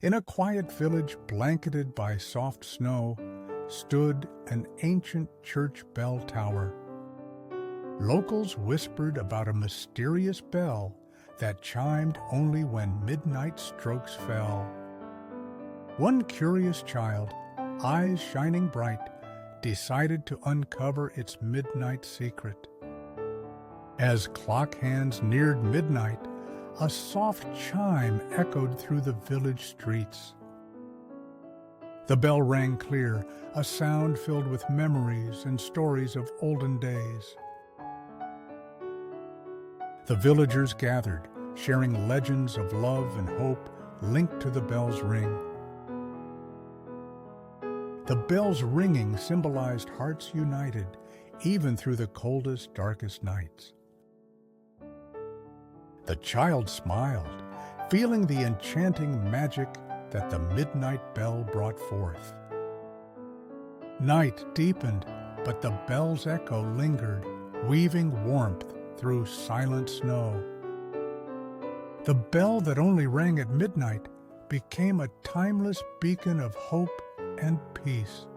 In a quiet village blanketed by soft snow stood an ancient church bell tower. Locals whispered about a mysterious bell that chimed only when midnight strokes fell. One curious child, eyes shining bright, decided to uncover its midnight secret. As clock hands neared midnight, a soft chime echoed through the village streets. The bell rang clear, a sound filled with memories and stories of olden days. The villagers gathered, sharing legends of love and hope linked to the bell's ring. The bell's ringing symbolized hearts united, even through the coldest, darkest nights. The child smiled, feeling the enchanting magic that the midnight bell brought forth. Night deepened, but the bell's echo lingered, weaving warmth through silent snow. The bell that only rang at midnight became a timeless beacon of hope and peace.